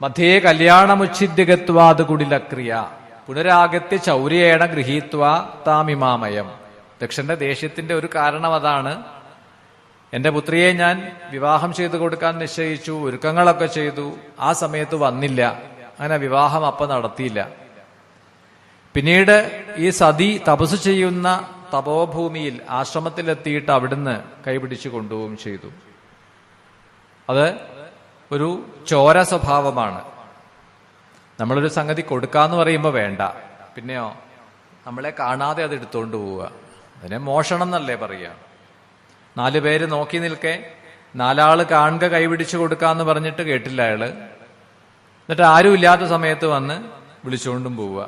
മധ്യേ കല്യാണമുച്ഛിദ്യഗത്വാത് കുടിലക്രിയ പുനരാഗത്യ ചൗര്യേണ ഗൃഹീത്വാ താമിമാമയം. ദക്ഷന്റെ ദേഷ്യത്തിന്റെ ഒരു കാരണം അതാണ്. എന്റെ പുത്രിയെ ഞാൻ വിവാഹം ചെയ്തു കൊടുക്കാൻ നിശ്ചയിച്ചു, ഒരുക്കങ്ങളൊക്കെ ചെയ്തു, ആ സമയത്ത് വന്നില്ല, അങ്ങനെ വിവാഹം അപ്പം നടത്തിയില്ല. പിന്നീട് ഈ സതി തപസ് ചെയ്യുന്ന തപോഭൂമിയിൽ ആശ്രമത്തിലെത്തിയിട്ട് അവിടുന്ന് കൈപിടിച്ചു കൊണ്ടുപോവുകയും ചെയ്തു. അത് ഒരു ചോര സ്വഭാവമാണ്. നമ്മളൊരു സംഗതി കൊടുക്കാന്ന് പറയുമ്പോൾ വേണ്ട, പിന്നെയോ നമ്മളെ കാണാതെ അത് എടുത്തുകൊണ്ട് പോവുക, അതിനെ മോഷണം എന്നല്ലേ പറയുക. 4 പേര് നോക്കി നിൽക്കെ 4 ആള് കാണുക കൈപിടിച്ചു കൊടുക്കാന്ന് പറഞ്ഞിട്ട് കേട്ടില്ല അയാള്, എന്നിട്ട് ആരും ഇല്ലാത്ത സമയത്ത് വന്ന് വിളിച്ചുകൊണ്ടും പോവുക.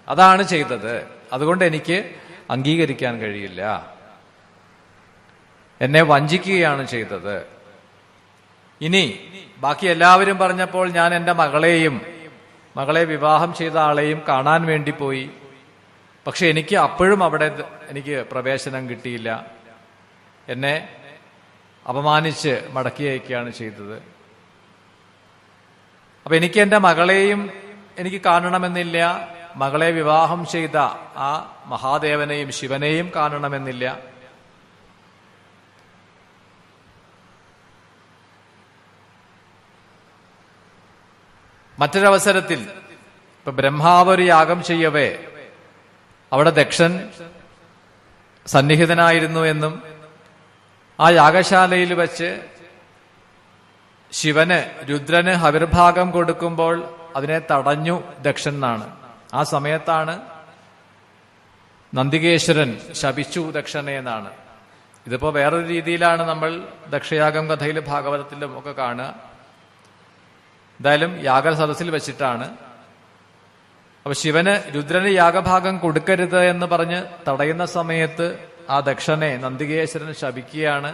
അതാണ് ചെയ്തത്. അതുകൊണ്ട് എനിക്ക് അംഗീകരിക്കാൻ കഴിയില്ല, എന്നെ വഞ്ചിക്കുകയാണ് ചെയ്തത്. ഇനി ബാക്കി എല്ലാവരും പറഞ്ഞപ്പോൾ ഞാൻ എൻ്റെ മകളെ വിവാഹം ചെയ്ത ആളെയും കാണാൻ വേണ്ടി പോയി. പക്ഷെ എനിക്ക് അപ്പോഴും അവിടെ എനിക്ക് പ്രവേശനം കിട്ടിയില്ല, എന്നെ അപമാനിച്ച് മടക്കി അയക്കുകയാണ് ചെയ്തത്. അപ്പൊ എനിക്ക് എൻ്റെ മകളെയും എനിക്ക് കാണണമെന്നില്ല, മകളെ വിവാഹം ചെയ്ത ആ മഹാദേവനെയും ശിവനെയും കാണണമെന്നില്ല. മറ്റൊരവസരത്തിൽ ഇപ്പൊ ബ്രഹ്മാവ് ഒരു യാഗം ചെയ്യവേ അവിടെ ദക്ഷൻ സന്നിഹിതനായിരുന്നു എന്നും ആ യാഗശാലയിൽ വെച്ച് ശിവന് രുദ്രന് ഹവിർഭാഗം കൊടുക്കുമ്പോൾ അതിനെ തടഞ്ഞു ദക്ഷൻ എന്നാണ്. ആ സമയത്താണ് നന്ദികേശ്വരൻ ശപിച്ചു ദക്ഷനെ എന്നാണ്. ഇതിപ്പോ വേറൊരു രീതിയിലാണ് നമ്മൾ ദക്ഷയാഗം കഥയിൽ ഭാഗവതത്തിലും ഒക്കെ കാണുക. എന്തായാലും യാഗസദസ്സിൽ വെച്ചിട്ടാണ്. അപ്പൊ ശിവന് രുദ്രന് യാഗഭാഗം കൊടുക്കരുത് എന്ന് പറഞ്ഞ് തടയുന്ന സമയത്ത് ആ ദക്ഷനെ നന്ദികേശ്വരൻ ശപിക്കുകയാണ്.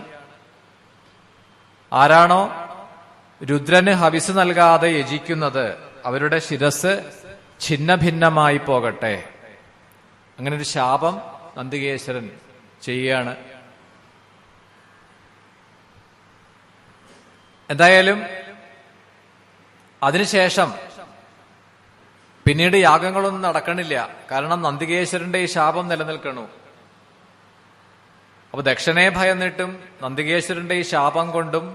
ആരാണോ രുദ്രന് ഹവിസ് നൽകാതെ യജിക്കുന്നത് അവരുടെ ശിരസ് ഛിന്ന ഭിന്നമായി പോകട്ടെ, അങ്ങനെ ഒരു ശാപം നന്ദികേശ്വരൻ ചെയ്യുകയാണ്. എന്തായാലും അതിനുശേഷം പിന്നീട് യാഗങ്ങളൊന്നും നടക്കണില്ല. കാരണം നന്ദികേശ്വരന്റെ ഈ ശാപം നിലനിൽക്കണു. അപ്പൊ ദക്ഷനെ ഭയന്നിട്ടും നന്ദികേശ്വരന്റെ ഈ ശാപം കൊണ്ടും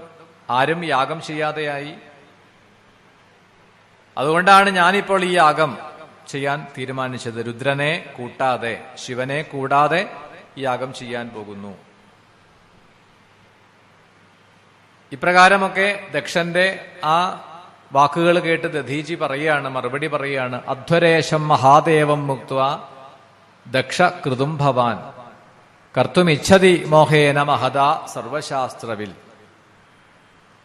ആരും യാഗം ചെയ്യാതെയായി. അതുകൊണ്ടാണ് ഞാനിപ്പോൾ ഈ യാഗം ചെയ്യാൻ തീരുമാനിച്ചത്. രുദ്രനെ കൂട്ടാതെ, ശിവനെ കൂടാതെ ഈ യാഗം ചെയ്യാൻ പോകുന്നു. ഇപ്രകാരമൊക്കെ ദക്ഷന്റെ ആ വാക്കുകൾ കേട്ട് ദധീചി പറയുകയാണ്, മറുപടി പറയുകയാണ്. അധ്വരേശം മഹാദേവം മുക്ത്വ ദക്ഷ കൃതും ഭവാൻ കർത്തുമിച്ഛതി മോഹേന മഹദാ സർവശാസ്ത്രവിൽ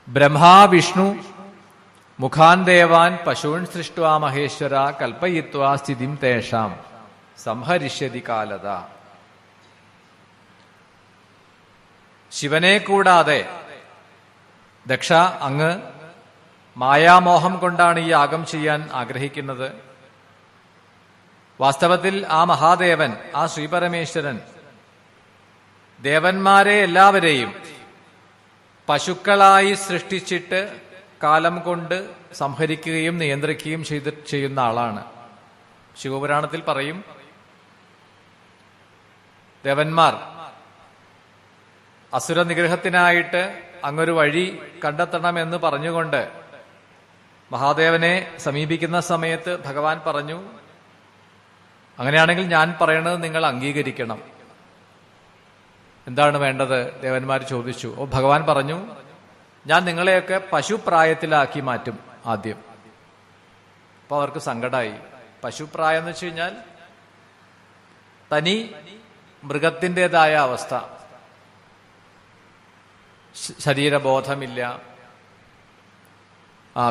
ബ്രഹ്മാ വിഷ്ണു മുഖാൻ ദേവാൻ പശൂൻ സൃഷ്ട്വാ മഹേശ്വര കൽപ്പയിത്വാ സ്ഥിതിം തേഷാം സംഹരിഷ്യതി കാലത. ശിവനെ കൂടാതെ ദക്ഷ അങ്ങ് മായാമോഹം കൊണ്ടാണ് ഈ യാഗം ചെയ്യാൻ ആഗ്രഹിക്കുന്നത്. വാസ്തവത്തിൽ ആ മഹാദേവൻ, ആ ശ്രീപരമേശ്വരൻ ദേവന്മാരെ എല്ലാവരെയും പശുക്കളായി സൃഷ്ടിച്ചിട്ട് കാലം കൊണ്ട് സംഹരിക്കുകയും നിയന്ത്രിക്കുകയും ചെയ്യുന്ന ആളാണ്. ശിവപുരാണത്തിൽ പറയും, ദേവന്മാർ അസുര നിഗ്രഹത്തിനായിട്ട് അങ്ങൊരു വഴി കണ്ടെത്തണമെന്ന് പറഞ്ഞുകൊണ്ട് മഹാദേവനെ സമീപിക്കുന്ന സമയത്ത് ഭഗവാൻ പറഞ്ഞു, അങ്ങനെയാണെങ്കിൽ ഞാൻ പറയണത് നിങ്ങൾ അംഗീകരിക്കണം. എന്താണ് വേണ്ടത്? ദേവന്മാർ ചോദിച്ചു. ഭഗവാൻ പറഞ്ഞു, ഞാൻ നിങ്ങളെയൊക്കെ പശുപ്രായത്തിലാക്കി മാറ്റും ആദ്യം. അപ്പൊ അവർക്ക് സങ്കടമായി. പശുപ്രായം എന്ന് വെച്ച് കഴിഞ്ഞാൽ തനി മൃഗത്തിൻ്റെതായ അവസ്ഥ, ശരീരബോധമില്ല,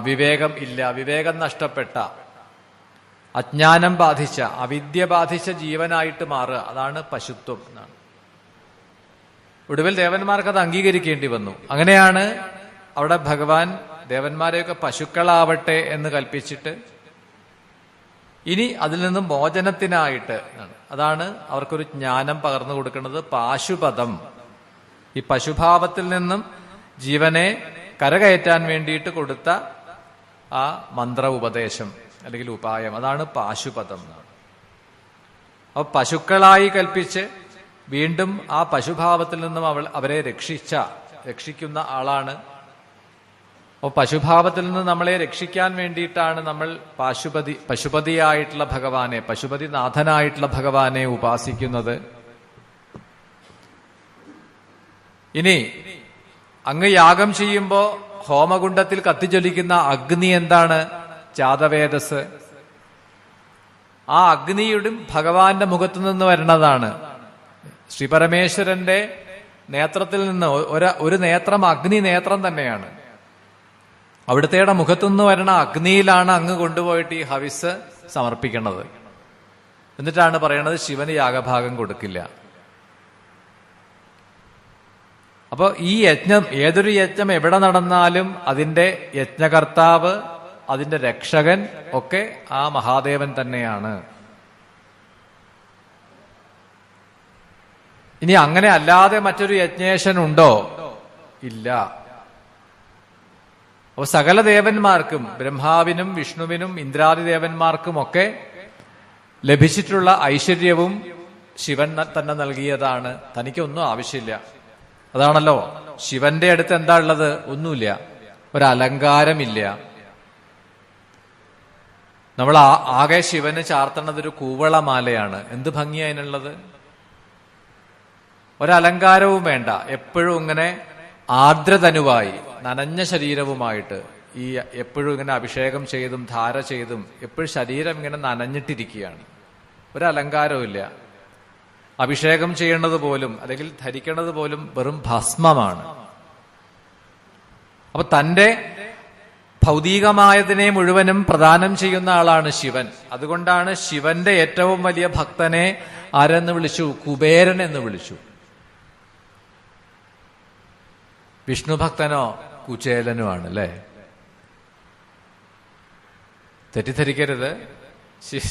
വിവേകം ഇല്ല, വിവേകം നഷ്ടപ്പെട്ട, അജ്ഞാനം ബാധിച്ച, അവിദ്യ ബാധിച്ച ജീവനായിട്ട് മാറുക. അതാണ് പശുത്വം എന്നാണ്. ഒടുവിൽ ദേവന്മാർക്ക് അത് അംഗീകരിക്കേണ്ടി വന്നു. അങ്ങനെയാണ് അവിടെ ഭഗവാൻ ദേവന്മാരെയൊക്കെ പശുക്കളാവട്ടെ എന്ന് കൽപ്പിച്ചിട്ട് ഇനി അതിൽ നിന്നും മോചനത്തിനായിട്ട് അതാണ് അവർക്കൊരു ജ്ഞാനം പകർന്നു കൊടുക്കുന്നത്. പാശുപദം, ഈ പശുഭാവത്തിൽ നിന്നും ജീവനെ കരകയറ്റാൻ വേണ്ടിയിട്ട് കൊടുത്ത ആ മന്ത്ര ഉപദേശം അല്ലെങ്കിൽ ഉപായം. അതാണ് പാശുപതം. അപ്പൊ പശുക്കളായി കൽപ്പിച്ച് വീണ്ടും ആ പശുഭാവത്തിൽ നിന്നും അവരെ രക്ഷിക്കുന്ന ആളാണ്. അപ്പോൾ പശുഭാവത്തിൽ നിന്ന് നമ്മളെ രക്ഷിക്കാൻ വേണ്ടിയിട്ടാണ് നമ്മൾ പശുപതിയായിട്ടുള്ള ഭഗവാനെ, പശുപതിനാഥനായിട്ടുള്ള ഭഗവാനെ ഉപാസിക്കുന്നത്. ഇനി അങ്ങ് യാഗം ചെയ്യുമ്പോ ഹോമകുണ്ഡത്തിൽ കത്തിജ്വലിക്കുന്ന അഗ്നി എന്താണ്? ജാതവേദസ്. ആ അഗ്നിയുടെ ഭഗവാന്റെ മുഖത്തു നിന്ന് വരുന്നതാണ്. ശ്രീപരമേശ്വരന്റെ നേത്രത്തിൽ നിന്ന് ഒരു നേത്രം അഗ്നി നേത്രം തന്നെയാണ്. അവിടുത്തെ മുഖത്തുനിന്ന് വരുന്ന അഗ്നിയിലാണ് അങ്ങ് കൊണ്ടുപോയിട്ട് ഈ ഹവിസ് സമർപ്പിക്കുന്നത്. എന്നിട്ടാണ് പറയണത് ശിവന് യാഗഭാഗം കൊടുക്കില്ല. അപ്പൊ ഈ യജ്ഞം, ഏതൊരു യജ്ഞം എവിടെ നടന്നാലും അതിന്റെ യജ്ഞകർത്താവ്, അതിന്റെ രക്ഷകൻ ഒക്കെ ആ മഹാദേവൻ തന്നെയാണ്. ഇനി അങ്ങനെ അല്ലാതെ മറ്റൊരു യജ്ഞേശൻ ഉണ്ടോ? ഇല്ല. അപ്പൊ സകല ദേവന്മാർക്കും, ബ്രഹ്മാവിനും വിഷ്ണുവിനും ഇന്ദ്രാദി ദേവന്മാർക്കും ഒക്കെ ലഭിച്ചിട്ടുള്ള ഐശ്വര്യവും ശിവൻ തന്നെ നൽകിയതാണ്. തനിക്കൊന്നും ആവശ്യമില്ല. അതാണല്ലോ ശിവന്റെ അടുത്ത് എന്താ ഉള്ളത്? ഒന്നുമില്ല, ഒരലങ്കാരമില്ല. നമ്മൾ ആകെ ശിവന് ചാർത്തണത് ഒരു കൂവളമാലയാണ്. എന്ത് ഭംഗിയാ അതിനുള്ളത്? ഒരലങ്കാരവും വേണ്ട. എപ്പോഴും ഇങ്ങനെ ആർദ്രതനുവായി നനഞ്ഞ ശരീരവുമായിട്ട് ഈ എപ്പോഴും ഇങ്ങനെ അഭിഷേകം ചെയ്തും ധാര ചെയ്തും എപ്പോഴും ശരീരം ഇങ്ങനെ നനഞ്ഞിട്ടിരിക്കുകയാണ്. ഒരലങ്കാരവും ഇല്ല. അഭിഷേകം ചെയ്യേണ്ടത് പോലും അല്ലെങ്കിൽ ധരിക്കേണ്ടത് പോലും വെറും ഭസ്മമാണ്. അപ്പൊ തന്റെ ഭൗതികമായതിനെ മുഴുവനും പ്രദാനം ചെയ്യുന്ന ആളാണ് ശിവൻ. അതുകൊണ്ടാണ് ശിവന്റെ ഏറ്റവും വലിയ ഭക്തനെ ആരെന്ന് വിളിച്ചു? കുബേരൻ എന്ന് വിളിച്ചു. വിഷ്ണു ഭക്തനോ കുചേലനുമാണ്. അല്ലേ? തെറ്റിദ്ധരിക്കരുത്.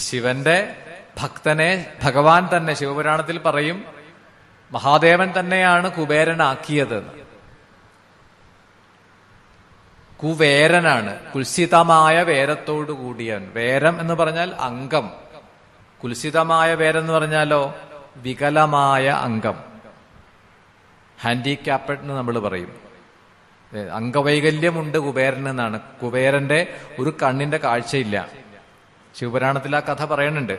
ശിവന്റെ ഭക്തനെ ഭഗവാൻ തന്നെ, ശിവപുരാണത്തിൽ പറയും, മഹാദേവൻ തന്നെയാണ് കുബേരനാക്കിയത്. കുവേരനാണ്, കുൽസിതമായ വേരത്തോടു കൂടിയവൻ. വേരം എന്ന് പറഞ്ഞാൽ അംഗം. കുൽസിതമായ വേരം എന്ന് പറഞ്ഞാലോ വികലമായ അംഗം, ഹാൻഡിക്യാപ്ഡ് എന്ന് നമ്മൾ പറയും. അംഗവൈകല്യമുണ്ട് കുബേരൻ എന്നാണ്. കുബേരന്റെ ഒരു കണ്ണിന്റെ കാഴ്ചയില്ല. ശിവപുരാണത്തിൽ ആ കഥ പറയുന്നുണ്ട്.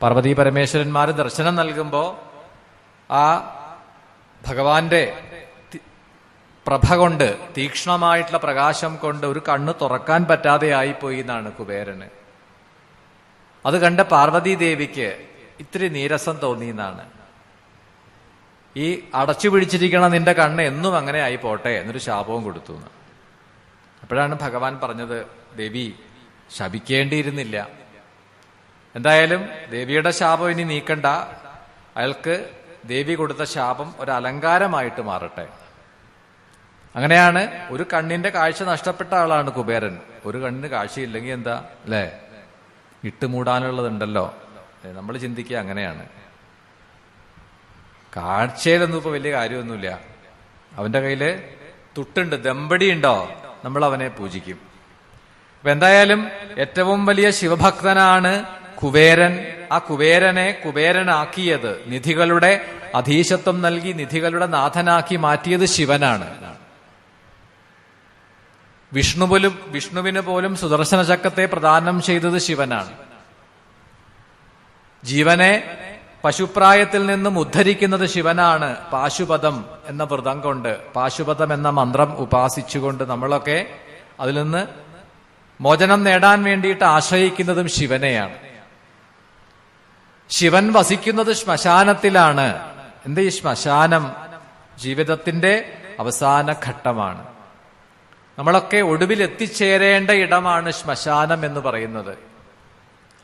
പാർവതീ പരമേശ്വരന്മാര് ദർശനം നൽകുമ്പോ ആ ഭഗവാന്റെ പ്രഭ കൊണ്ട്, തീക്ഷ്ണമായിട്ടുള്ള പ്രകാശം കൊണ്ട് ഒരു കണ്ണ് തുറക്കാൻ പറ്റാതെ ആയിപ്പോയി എന്നാണ് കുബേരന്. അത് കണ്ട പാർവതീദേവിക്ക് ഇത്തിരി നീരസം തോന്നിയെന്നാണ്. ഈ അടച്ചു പിടിച്ചിരിക്കണം നിന്റെ കണ്ണ് എന്നും അങ്ങനെ ആയി പോട്ടെ എന്നൊരു ശാപവും കൊടുത്തു. അപ്പോഴാണ് ഭഗവാൻ പറഞ്ഞത്, ദേവി ശപിക്കേണ്ടിയിരുന്നില്ല. എന്തായാലും ദേവിയുടെ ശാപം ഇനി നീക്കണ്ട. അയാൾക്ക് ദേവി കൊടുത്ത ശാപം ഒരു അലങ്കാരമായിട്ട് മാറട്ടെ. അങ്ങനെയാണ് ഒരു കണ്ണിന്റെ കാഴ്ച നഷ്ടപ്പെട്ട ആളാണ് കുബേരൻ. ഒരു കണ്ണിന് കാഴ്ചയില്ലെങ്കിൽ എന്താ അല്ലേ? ഇട്ടുമൂടാനുള്ളതുണ്ടല്ലോ. നമ്മൾ ചിന്തിക്കുക അങ്ങനെയാണ്. കാഴ്ചയിലൊന്നും ഇപ്പൊ വലിയ കാര്യമൊന്നുമില്ല. അവന്റെ കയ്യില് തുട്ടുണ്ട്, ദമ്പടി ഉണ്ടോ, നമ്മൾ അവനെ പൂജിക്കും. അപ്പൊ എന്തായാലും ഏറ്റവും വലിയ ശിവഭക്തനാണ് കുബേരൻ. ആ കുബേരനെ കുബേരനാക്കിയത്, നിധികളുടെ അധീശത്വം നൽകി നിധികളുടെ മാറ്റിയത് ശിവനാണ്. വിഷ്ണുവിന് പോലും സുദർശന ചക്രത്തെ പ്രദാനം ചെയ്തത് ശിവനാണ്. ജീവനെ പശുപ്രായത്തിൽ നിന്നും ഉദ്ധരിക്കുന്നത് ശിവനാണ്. പാശുപതം എന്ന വ്രതം കൊണ്ട്, പാശുപതം എന്ന മന്ത്രം ഉപാസിച്ചുകൊണ്ട് നമ്മളൊക്കെ അതിൽ നിന്ന് മോചനം നേടാൻ വേണ്ടിയിട്ട് ആശ്രയിക്കുന്നതും ശിവനെയാണ്. ശിവൻ വസിക്കുന്നത് ശ്മശാനത്തിലാണ്. എന്താ ഈ ശ്മശാനം? ജീവിതത്തിന്റെ അവസാന ഘട്ടമാണ്. നമ്മളൊക്കെ ഒടുവിൽ എത്തിച്ചേരേണ്ട ഇടമാണ് ശ്മശാനം എന്ന് പറയുന്നത്.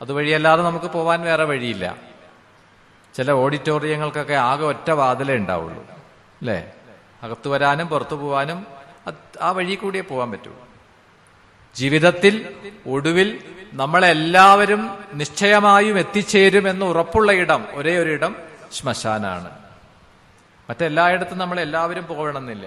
അതുവഴിയല്ലാതെ നമുക്ക് പോവാൻ വേറെ വഴിയില്ല. ചില ഓഡിറ്റോറിയങ്ങൾക്കൊക്കെ ആകെ ഒറ്റ വാതിലേ ഉണ്ടാവുള്ളൂ, അല്ലേ? അകത്തു വരാനും പുറത്തു പോവാനും ആ വഴി കൂടിയേ പോകാൻ പറ്റൂ. ജീവിതത്തിൽ ഒടുവിൽ നമ്മളെല്ലാവരും നിശ്ചയമായും എത്തിച്ചേരുമെന്ന് ഉറപ്പുള്ള ഇടം, ഒരേ ഒരു ഇടം ശ്മശാനാണ്. മറ്റെല്ലായിടത്തും നമ്മൾ എല്ലാവരും പോകണമെന്നില്ല.